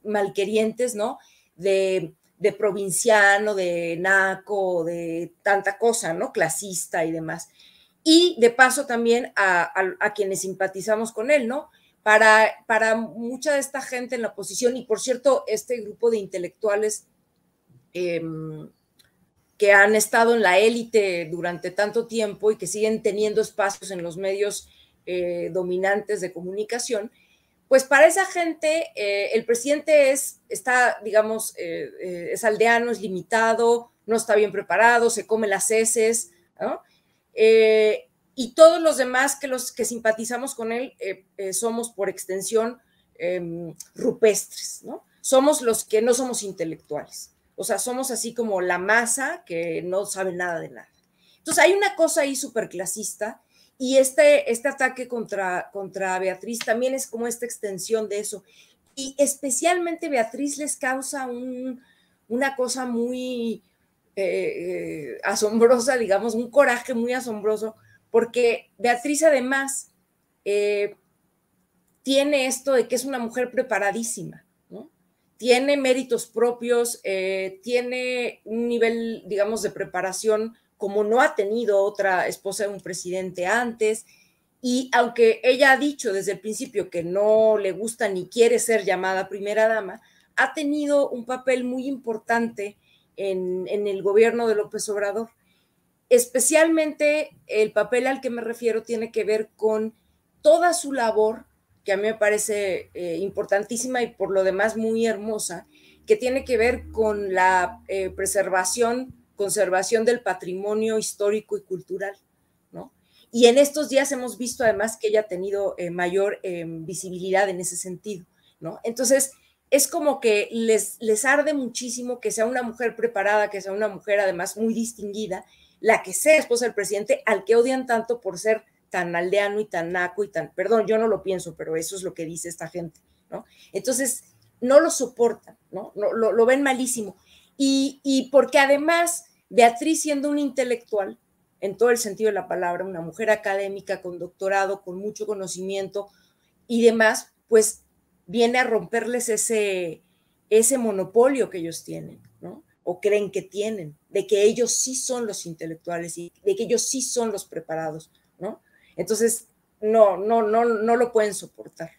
malquerientes, ¿no?, de provinciano, de naco, de tanta cosa, ¿no?, clasista y demás. Y de paso también a quienes simpatizamos con él, ¿no? Para mucha de esta gente en la oposición, y por cierto, este grupo de intelectuales que han estado en la élite durante tanto tiempo y que siguen teniendo espacios en los medios dominantes de comunicación, pues para esa gente el presidente está, digamos, es aldeano, es limitado, no está bien preparado, se come las heces, ¿no? Y todos los demás que simpatizamos con él somos por extensión rupestres, ¿no? Somos los que no somos intelectuales, o sea, somos así como la masa que no sabe nada de nada. Entonces hay una cosa ahí súper clasista, y este ataque contra Beatriz también es como esta extensión de eso, y especialmente Beatriz les causa una cosa muy asombrosa, digamos, un coraje muy asombroso, porque Beatriz además tiene esto de que es una mujer preparadísima, ¿no? Tiene méritos propios, tiene un nivel, digamos, de preparación como no ha tenido otra esposa de un presidente antes, y aunque ella ha dicho desde el principio que no le gusta ni quiere ser llamada primera dama, ha tenido un papel muy importante en el gobierno de López Obrador. Especialmente el papel al que me refiero tiene que ver con toda su labor, que a mí me parece importantísima y por lo demás muy hermosa, que tiene que ver con la conservación del patrimonio histórico y cultural, ¿no? Y en estos días hemos visto además que ella ha tenido mayor visibilidad en ese sentido, ¿no? Entonces, es como que les arde muchísimo que sea una mujer preparada, que sea una mujer además muy distinguida, la que sea esposa del presidente, al que odian tanto por ser tan aldeano y tan naco y tan, perdón, yo no lo pienso, pero eso es lo que dice esta gente, ¿no? Entonces, no lo soportan, ¿no? Lo ven malísimo. Y porque además, Beatriz siendo una intelectual, en todo el sentido de la palabra, una mujer académica con doctorado, con mucho conocimiento y demás, pues viene a romperles ese monopolio que ellos tienen, ¿no? O creen que tienen, de que ellos sí son los intelectuales y de que ellos sí son los preparados, ¿no? Entonces, no lo pueden soportar.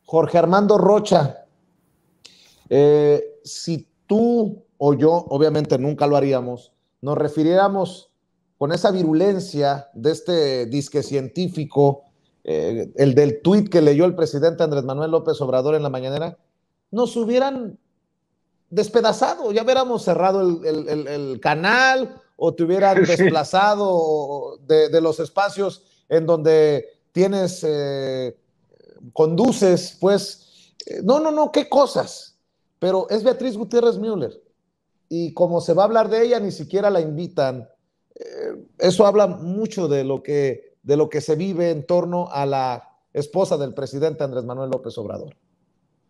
Jorge Armando Rocha, si tú o yo, obviamente nunca lo haríamos, nos refiriéramos con esa virulencia de este disque científico, el del tuit que leyó el presidente Andrés Manuel López Obrador en la mañanera, nos hubieran despedazado, ya hubiéramos cerrado el canal o te hubieran desplazado de los espacios en donde tienes, conduces, pues, no, qué cosas. Pero es Beatriz Gutiérrez Müller y como se va a hablar de ella, ni siquiera la invitan. Eso habla mucho de lo que se vive en torno a la esposa del presidente Andrés Manuel López Obrador.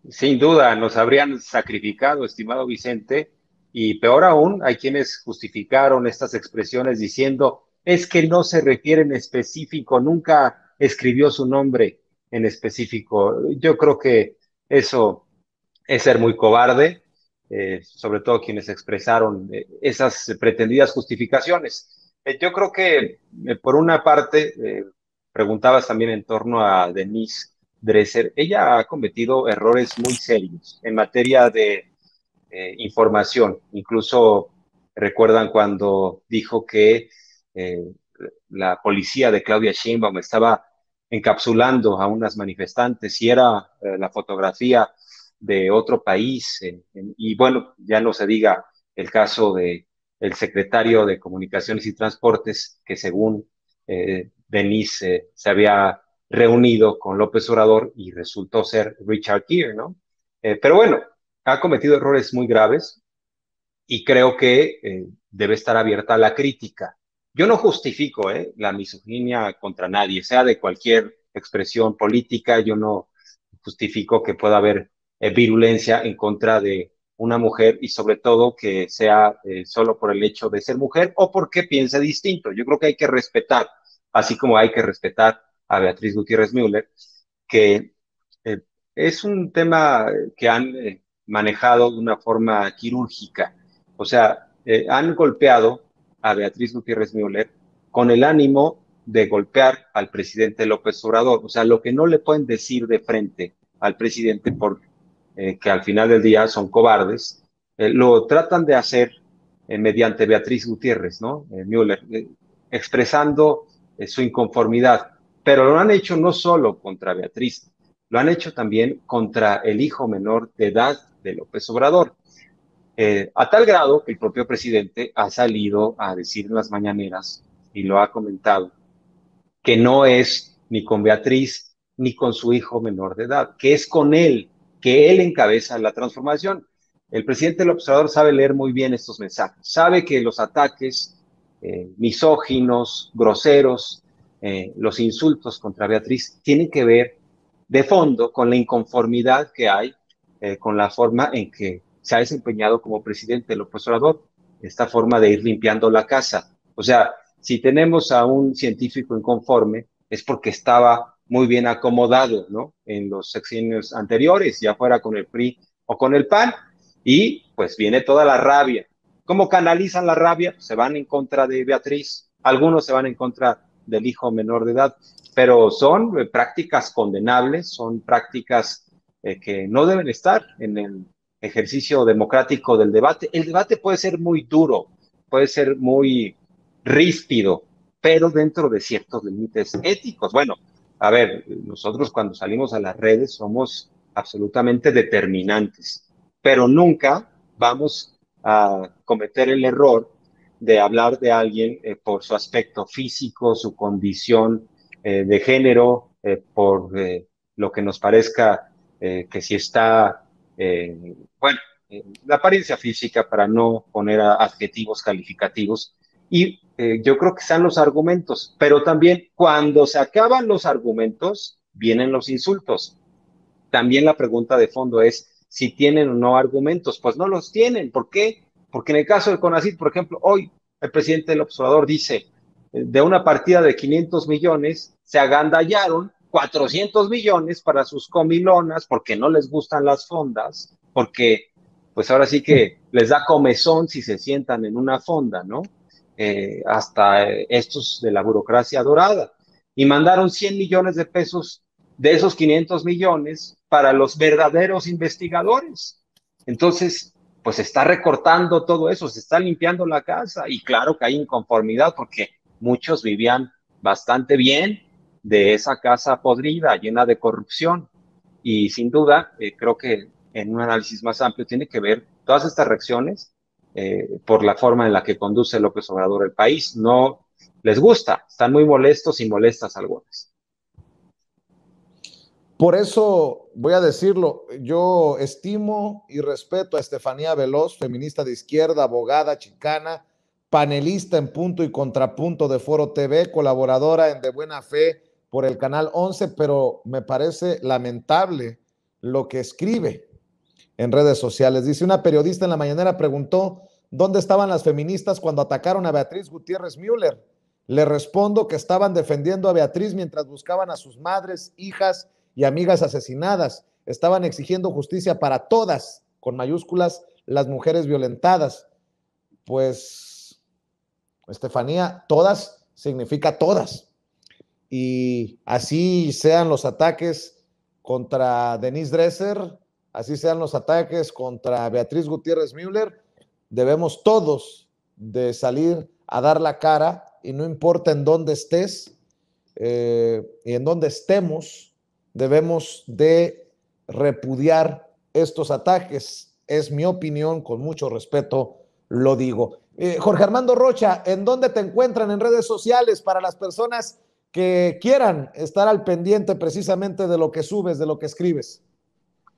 Sin duda, nos habrían sacrificado, estimado Vicente, y peor aún, hay quienes justificaron estas expresiones diciendo, es que no se refiere en específico, nunca escribió su nombre en específico. Yo creo que eso es ser muy cobarde, sobre todo quienes expresaron esas pretendidas justificaciones. Yo creo que, por una parte, preguntabas también en torno a Denise Dresser. Ella ha cometido errores muy serios en materia de información. Incluso recuerdan cuando dijo que la policía de Claudia Sheinbaum estaba encapsulando a unas manifestantes y era la fotografía de otro país. Y bueno, ya no se diga el caso de el secretario de Comunicaciones y Transportes, que según Denise se había reunido con López Obrador y resultó ser Richard Gere, ¿no? Pero bueno, ha cometido errores muy graves y creo que debe estar abierta a la crítica. Yo no justifico la misoginia contra nadie, sea de cualquier expresión política. Yo no justifico que pueda haber virulencia en contra de una mujer y sobre todo que sea solo por el hecho de ser mujer o porque piense distinto. Yo creo que hay que respetar, así como hay que respetar a Beatriz Gutiérrez Müller, que es un tema que han manejado de una forma quirúrgica. O sea, han golpeado a Beatriz Gutiérrez Müller con el ánimo de golpear al presidente López Obrador. O sea, lo que no le pueden decir de frente al presidente por que al final del día son cobardes, lo tratan de hacer mediante Beatriz Gutiérrez, ¿no? Müller, expresando su inconformidad. Pero lo han hecho no solo contra Beatriz, lo han hecho también contra el hijo menor de edad de López Obrador. A tal grado que el propio presidente ha salido a decir en las mañaneras, y lo ha comentado, que no es ni con Beatriz ni con su hijo menor de edad, que es con él, que él encabeza la transformación. El presidente López Obrador sabe leer muy bien estos mensajes, sabe que los ataques misóginos, groseros, los insultos contra Beatriz tienen que ver de fondo con la inconformidad que hay con la forma en que se ha desempeñado como presidente López Obrador, esta forma de ir limpiando la casa. O sea, si tenemos a un científico inconforme, es porque estaba muy bien acomodado, ¿no? En los sexenios anteriores, ya fuera con el PRI o con el PAN, y pues viene toda la rabia. ¿Cómo canalizan la rabia? Pues se van en contra de Beatriz, algunos se van en contra del hijo menor de edad, pero son prácticas condenables, son prácticas que no deben estar en el ejercicio democrático del debate. El debate puede ser muy duro, puede ser muy ríspido, pero dentro de ciertos límites éticos. Bueno, a ver, nosotros cuando salimos a las redes somos absolutamente determinantes, pero nunca vamos a cometer el error de hablar de alguien por su aspecto físico, su condición de género, lo que nos parezca que si está, bueno, la apariencia física para no poner adjetivos calificativos. Y yo creo que están los argumentos, pero también cuando se acaban los argumentos, vienen los insultos. También la pregunta de fondo es si tienen o no argumentos. Pues no los tienen. ¿Por qué? Porque en el caso del CONACYT, por ejemplo, hoy el presidente del observador dice, de una partida de 500 millones, se agandallaron 400 millones para sus comilonas porque no les gustan las fondas, porque pues ahora sí que les da comezón si se sientan en una fonda, ¿no? Hasta estos de la burocracia dorada. Y mandaron 100 millones de pesos de esos 500 millones para los verdaderos investigadores. Entonces, pues se está recortando todo eso, se está limpiando la casa y claro que hay inconformidad porque muchos vivían bastante bien de esa casa podrida, llena de corrupción. Y sin duda, creo que en un análisis más amplio tiene que ver todas estas reacciones por la forma en la que conduce López Obrador el país. No les gusta, están muy molestos y molestas algunas. Por eso voy a decirlo, yo estimo y respeto a Estefanía Veloz, feminista de izquierda, abogada, chicana, panelista en Punto y Contrapunto de Foro TV, colaboradora en De Buena Fe por el Canal 11, pero me parece lamentable lo que escribe en redes sociales. Dice, una periodista en la mañanera preguntó dónde estaban las feministas cuando atacaron a Beatriz Gutiérrez Müller. Le respondo que estaban defendiendo a Beatriz mientras buscaban a sus madres, hijas y amigas asesinadas. Estaban exigiendo justicia para todas, con mayúsculas, las mujeres violentadas. Pues, Estefanía, todas significa todas. Y así sean los ataques contra Denise Dresser, así sean los ataques contra Beatriz Gutiérrez Müller, debemos todos de salir a dar la cara y no importa en dónde estés y en dónde estemos, debemos de repudiar estos ataques. Es mi opinión, con mucho respeto lo digo. Jorge Armando Rocha, ¿en dónde te encuentran en redes sociales para las personas que quieran estar al pendiente precisamente de lo que subes, de lo que escribes?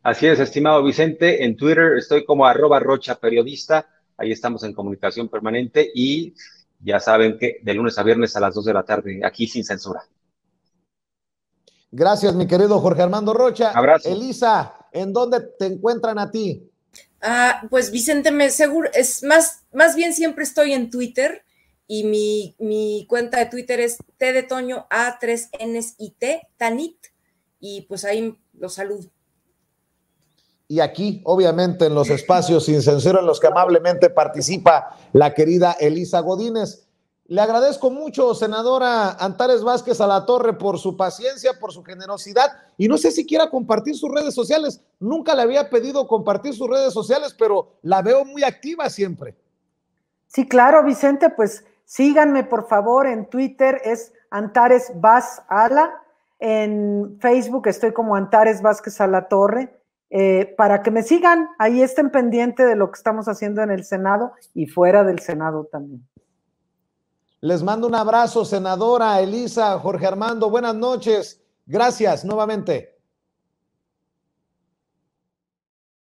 Así es, estimado Vicente, en Twitter estoy como @RochaPeriodista, ahí estamos en comunicación permanente y ya saben que de lunes a viernes a las 2 de la tarde, aquí sin censura. Gracias, mi querido Jorge Armando Rocha. Abrazo. Elisa, ¿en dónde te encuentran a ti? Pues Vicente, seguro, es más bien siempre estoy en Twitter y mi cuenta de Twitter es T de Toño A3NSIT, Tanit, y pues ahí los saludo. Y aquí, obviamente, en los espacios sin censura en los que amablemente participa la querida Elisa Godínez. Le agradezco mucho, senadora Antares Vázquez Alatorre, por su paciencia, por su generosidad, y no sé si quiera compartir sus redes sociales. Nunca le había pedido compartir sus redes sociales, pero la veo muy activa siempre. Sí, claro, Vicente, pues síganme, por favor, en Twitter es Antares Vaz Ala, en Facebook estoy como Antares Vázquez Alatorre, para que me sigan, ahí estén pendientes de lo que estamos haciendo en el Senado y fuera del Senado también. Les mando un abrazo, senadora Elisa, Jorge Armando, buenas noches. Gracias nuevamente.